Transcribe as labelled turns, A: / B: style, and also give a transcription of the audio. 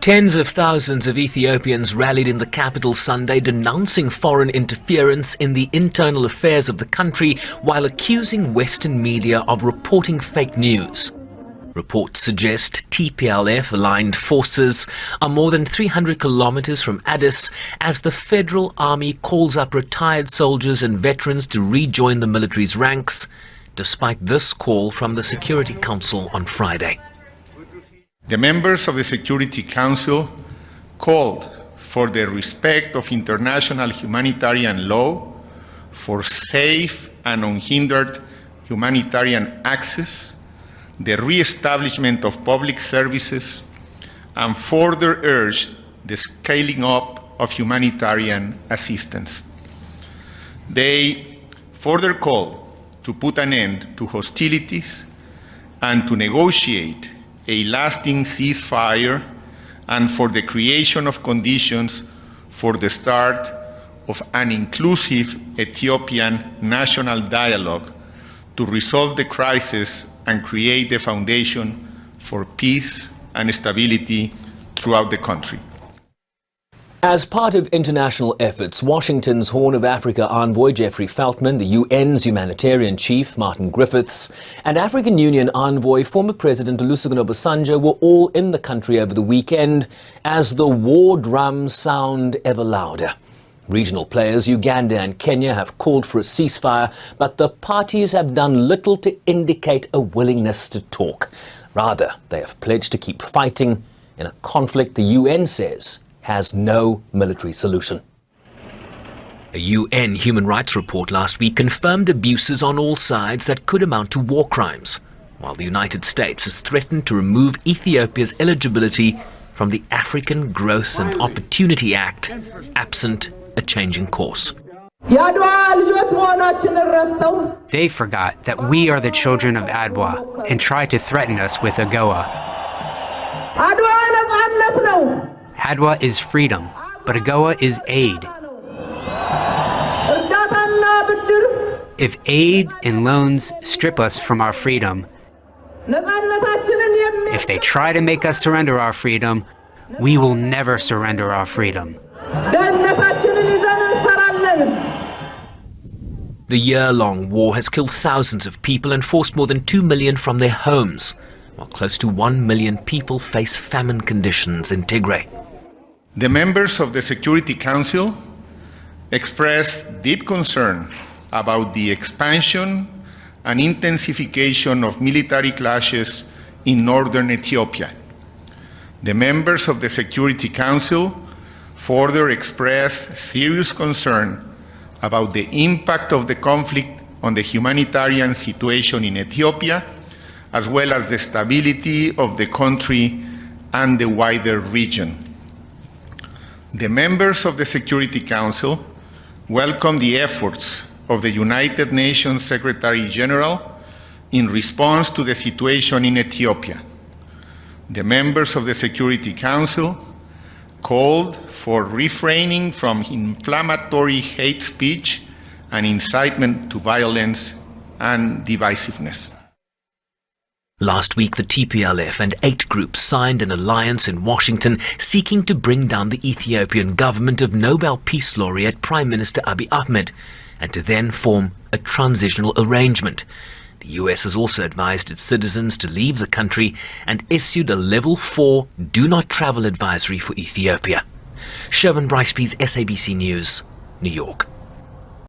A: Tens of thousands of Ethiopians rallied in the capital Sunday denouncing foreign interference in the internal affairs of the country while accusing Western media of reporting fake news. Reports suggest TPLF-aligned forces are more than 300 kilometers from Addis as the federal army calls up retired soldiers and veterans to rejoin the military's ranks, despite this call from the Security Council on Friday.
B: The members of the Security Council called for the respect of international humanitarian law, for safe and unhindered humanitarian access, the re-establishment of public services, and further urged the scaling up of humanitarian assistance. They further called to put an end to hostilities and to negotiate a lasting ceasefire and for the creation of conditions for the start of an inclusive Ethiopian national dialogue to resolve the crisis and create the foundation for peace and stability throughout the country.
A: As part of international efforts, Washington's Horn of Africa envoy Jeffrey Feltman, the UN's humanitarian chief Martin Griffiths, and African Union envoy former President Olusegun Obasanjo were all in the country over the weekend as the war drums sound ever louder. Regional players Uganda and Kenya have called for a ceasefire, but the parties have done little to indicate a willingness to talk. Rather, they have pledged to keep fighting in a conflict the UN says has no military solution. A UN human rights report last week confirmed abuses on all sides that could amount to war crimes, while the United States has threatened to remove Ethiopia's eligibility from the African Growth and Opportunity Act, absent a changing course.
C: They forgot that we are the children of Adwa and tried to threaten us with AGOA. Adwa is freedom, but AGOA is aid. If aid and loans strip us from our freedom, if they try to make us surrender our freedom, we will never surrender our freedom.
A: The year-long war has killed thousands of people and forced more than 2 million from their homes, while close to 1 million people face famine conditions in Tigray.
B: The members of the Security Council expressed deep concern about the expansion and intensification of military clashes in northern Ethiopia. The members of the Security Council further expressed serious concern about the impact of the conflict on the humanitarian situation in Ethiopia, as well as the stability of the country and the wider region. The members of the Security Council welcome the efforts of the United Nations Secretary General in response to the situation in Ethiopia. The members of the Security Council called for refraining from inflammatory hate speech and incitement to violence and divisiveness.
A: Last week, the TPLF and 8 groups signed an alliance in Washington seeking to bring down the Ethiopian government of Nobel Peace Laureate Prime Minister Abiy Ahmed and to then form a transitional arrangement. The US has also advised its citizens to leave the country and issued a Level 4 Do Not Travel advisory for Ethiopia. Sherwin Brycepease, SABC News, New York.